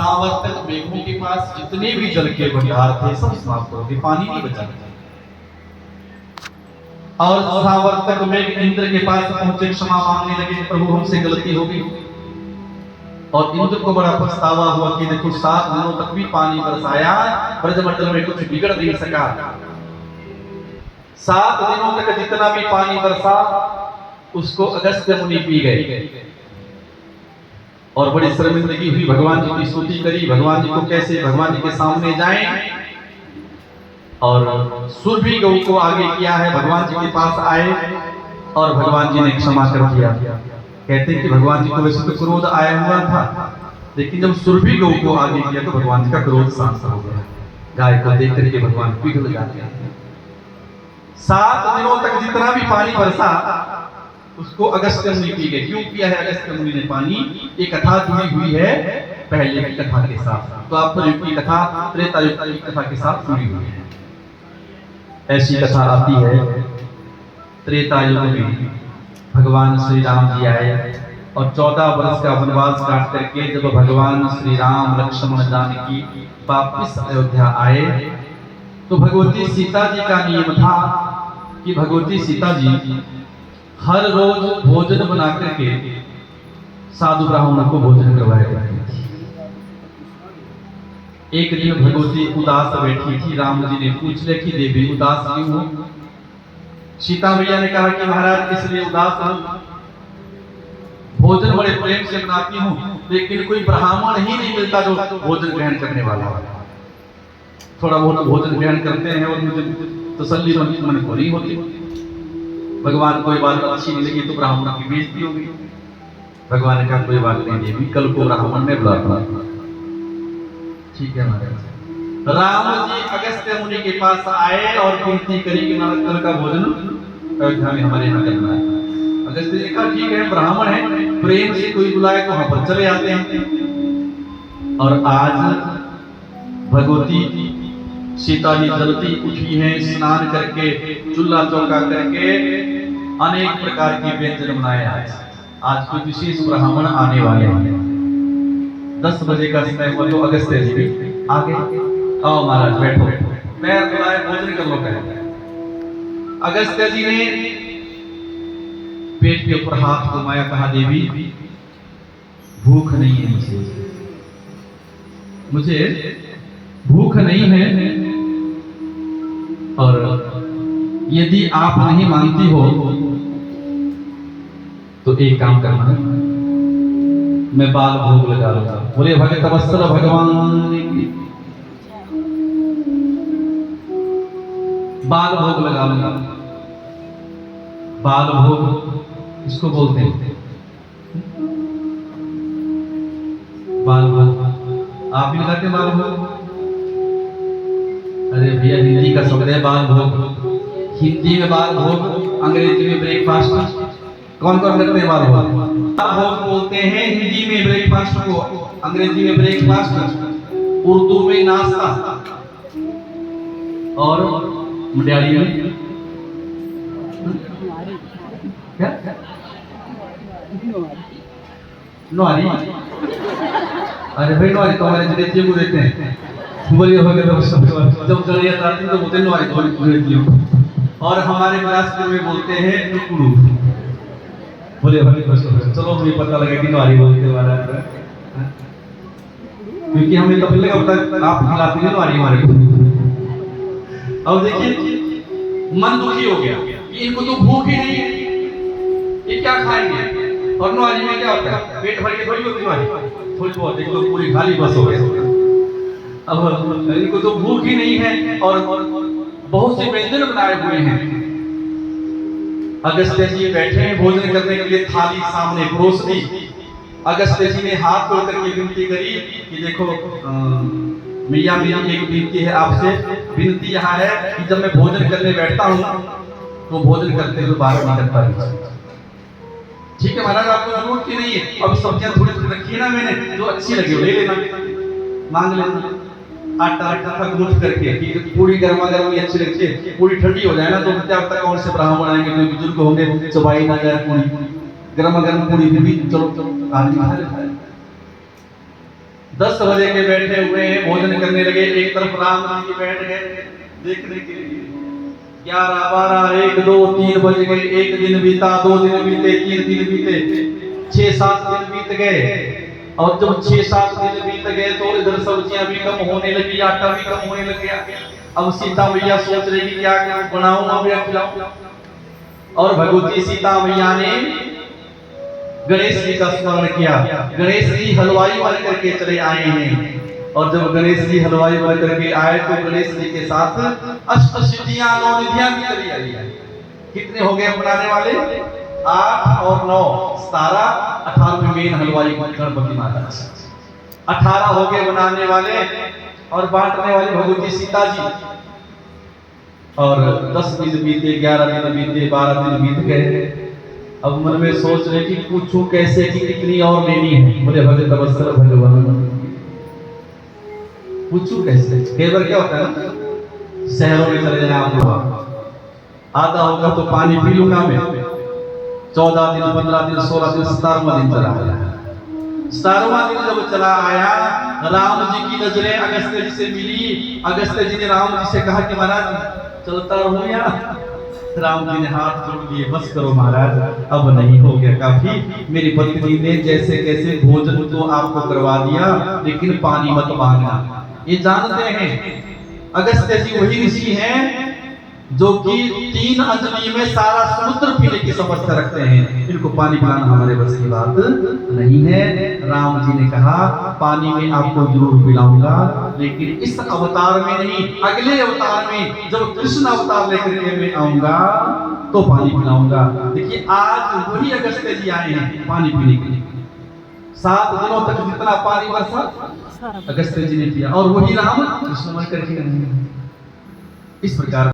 सावर्तक मेघों के पास जितने भी जल के भंडार थे सब समाप्त हो गए, पानी नहीं बचा। और सावर्तक मेघ इंद्र के पास पहुंचे, क्षमा मांगने लगे, प्रभु हमसे गलती हो गई। और इंद्र को बड़ा पछतावा हुआ कि देखो 7 दिनों तक भी पानी बरसाया, ब्रजमंडल में कुछ बिगड़ नहीं सका। 7 दिनों तक जितना भी पानी बरसा उसको अगस्त्य मुनि पी गए और बड़ी शर्मिंदगी हुई। भगवान जी की स्तुति करी, भगवान जी को कैसे भगवान जी के सामने जाएं, और सुरभि गौ को आगे किया है, भगवान जी के पास आए और भगवान जी ने क्षमा कर दिया। कहते हैं कि भगवान जी को वैसे तो क्रोध आया हुआ था, लेकिन जब सुरभि गौ को आगे किया तो भगवान जी का क्रोध शांत हो गया। गाय को देख करके भगवान पिघल जाते हैं। 7 दिनों तक जितना भी पानी बरसा उसको अगस्त्य मुनि पी गए। क्यों पिया है अगस्त्य मुनि ने पानी? ये कथा जुड़ी हुई है पहले की कथा के साथ, तो आपको युग की कथा त्रेता युग की कथा के साथ जुड़ी हुई है। ऐसी कथा आती है त्रेता युग में भगवान श्री राम जी आए और 14 वर्ष का वनवास काट करके जब भगवान श्री राम लक्ष्मण जानकी वापिस अयोध्या आए तो भगवती सीता जी का नियम था कि भगवती सीता जी हर रोज भोजन बना करके साधु ब्राह्मणों को भोजन करवाया करती थी। एक दिन भगवती उदास बैठी थी, राम जी ने पूछ लिया कि देवी उदास क्यों हो? सीता मैया ने कहा कि महाराज इसलिए उदास हूं, भोजन बड़े प्रेम से बनाती हूँ लेकिन कोई ब्राह्मण ही नहीं मिलता जो भोजन ग्रहण करने वाला। थोड़ा बहुत भोजन ग्रहण करते हैं और मुझे तसल्ली मन को नहीं होती। भगवान कोई बात अच्छी नहीं लगी तो ब्राह्मण की बेइज्जती होगी। भगवान ने कहा कोई बात नहीं देवी, कल को ब्राह्मण में बुलाता। ठीक है महाराज। राम जी अगस्त्य मुनि के पास आए और विनती करी कि महाराज कल का भोजन अयोध्या में हमारे यहाँ करना है। अगस्त्य जी ने कहा ठीक है, ब्राह्मण है, प्रेम से कोई बुलाए तो वहां पर चले आते हैं। और आज भगवती सीता जी जल्दी उठी हैं, स्नान करके चूल्हा चौका करके अनेक प्रकार के व्यंजन बनाए। आज कोई विशेष ब्राह्मण आने वाले हैं। 10 बजे का समय हुआ तो अगस्त्य जी आगे, आओ महाराज बैठो, पैर बुलाए भोजन कर लो। कहे अगस्त्य जी ने पेट के ऊपर हाथ घुमाया, कहा देवी भूख नहीं है, मुझे भूख नहीं है, और यदि आप नहीं मानती हो तो एक काम करना, मैं बाल भोग लगा लूंगा। बोले भगत वत्सल भगवान बाल भोग लगा लूंगा। बाल भोग इसको बोलते हैं, बाल भोग। आप भी लगाते हैं बाल भोग? अरे भैया हिंदी का शब्द है बाल भोग। हिंदी में बाल भोग, अंग्रेजी में ब्रेकफास्ट। कौन कौन करते हैं बाल भोग? बाल भोग बोलते हैं हिंदी में ब्रेकफास्ट को, अंग्रेजी में ब्रेकफास्ट, उर्दू में नाश्ता, और मलयाली में क्या? नौरी। अरे भाई नौरी तो हमारे अंग्रेजी में देते हैं। बोलिए हो गया जब जलिया जाती तो बोलते नौरी थोड़ी, और हमारे बिलासपुर में बोलते हैं टुकड़ू। बोले भाई चलो मुझे पता लगा कि नौरी बोलते वाला है, क्योंकि हमें तो पहले का आप खिलाते हैं नौरी हमारे को। अब देखिए मन दुखी हो गया कि इनको तो भूख ही नहीं है, ये क्या खाएंगे? और नौरी में क्या होता है, पेट भर के थोड़ी होती नौरी, थोड़ी बहुत, एक तो पूरी खाली बस हो गया। अब इनको तो भूख ही नहीं है और बहुत से व्यंजन बनाए हुए हैं। अगस्त्य जी बैठे हैं भोजन करने के लिए, थाली सामने परोस दी। अगस्त्य जी ने हाथ जोड़ करके विनती करी कि देखो मैया मेरी एक विनती है आपसे। विनती यहाँ है कि जब मैं भोजन करने बैठता हूँ तो भोजन करते हुए बाहर नहीं करता। ठीक है महाराज, आपको जरूरत की नहीं है, अब सब्जियां थोड़ी थोड़ी रखी है ना मैंने, जो अच्छी लगी ले लेना, मांग लेना। आटा आटा गूंथ करके कि पूरी गर्मा गर्म अच्छी लगती है, पूरी ठंडी हो जाए ना तो क्या पता कौन से ब्राह्मण आएंगे, कोई बुजुर्ग होंगे, चबाई ना जाए पूरी गर्मा गर्म पूरी, फिर भी चलो चलो आदमी खा लेता है। 10 बजे के बैठे हुए हैं, भोजन करने लगे। एक तरफ राम जी बैठ गए देखने के लिए। 11, 12, 1, 2, 3 बज गए। एक दिन बीता, 2 दिन बीते, 3 दिन बीते, 6-7 दिन बीत गए। और जब 6-7 दिन बीत गए तो इधर सब्जियां भी कम होने लगी, आटा भी कम होने लग गया। अब सीता मैया सोच रही कि क्या बनाऊं अब या खिलाऊं। और भगवती सीता मैया ने गणेश जी का स्मरण किया। गणेश जी हलवाई बन करके चले आए हैं। और जब गणेश जी हलवाई बन करके आए तो गणेश जी के साथ अष्टसिद्धियां 9 निधियां भी चली आई है। कितने हो गए बनाने वाले? 8 और 9 17, 18 मेन हलवाई गणपति महाराज। 18 हो गए बनाने वाले और बांटने वाली भगवती सीता जी। और 10 दिन बीते, 11 दिन बीते, 12 दिन बीत गए। अब मन में सोच रहे कि पूछूं कैसे कि कितनी और लेनी है। बोले भगत अवसर भगवान, पूछूं कैसे। कई बार क्या होता है ना, शहरों में चले जाए आप लोग, आधा होगा तो पानी पी लूंगा मैं। 14 दिन, 15 दिन, 16 दिन, 17वां दिन चला आया। 17वां दिन जब चला आया, राम जी की नजरें अगस्त्य जी से मिली। अगस्त्य जी ने राम जी से कहा कि महाराज चलता रहूं या? राम जी ने हाथ जोड़ लिए, बस करो महाराज, अब नहीं, हो गया काफी। मेरी पत्नी ने जैसे कैसे भोजन तो आपको करवा दिया, लेकिन पानी मत मांगना। ये जानते हैं अगस्त्य जी वही ऋषि हैं जो कि 3 अंजलि में सारा समुद्र पीने की समर्थ रखते हैं। इनको पानी पिलाना हमारे बस की बात नहीं है। राम जी ने कहा पानी में आपको जरूर पिलाऊंगा, लेकिन इस अवतार में नहीं, अगले अवतार में जब कृष्ण अवतार लेकर के मैं आऊंगा तो पानी पिलाऊंगा। देखिए आज वही अगस्त्य जी आए हैं पानी पीने के लिए। 7 दिनों तक जितना पानी बरसा अगस्त्य जी ने पिया, और वही राम कृष्ण मन करके इस प्रकार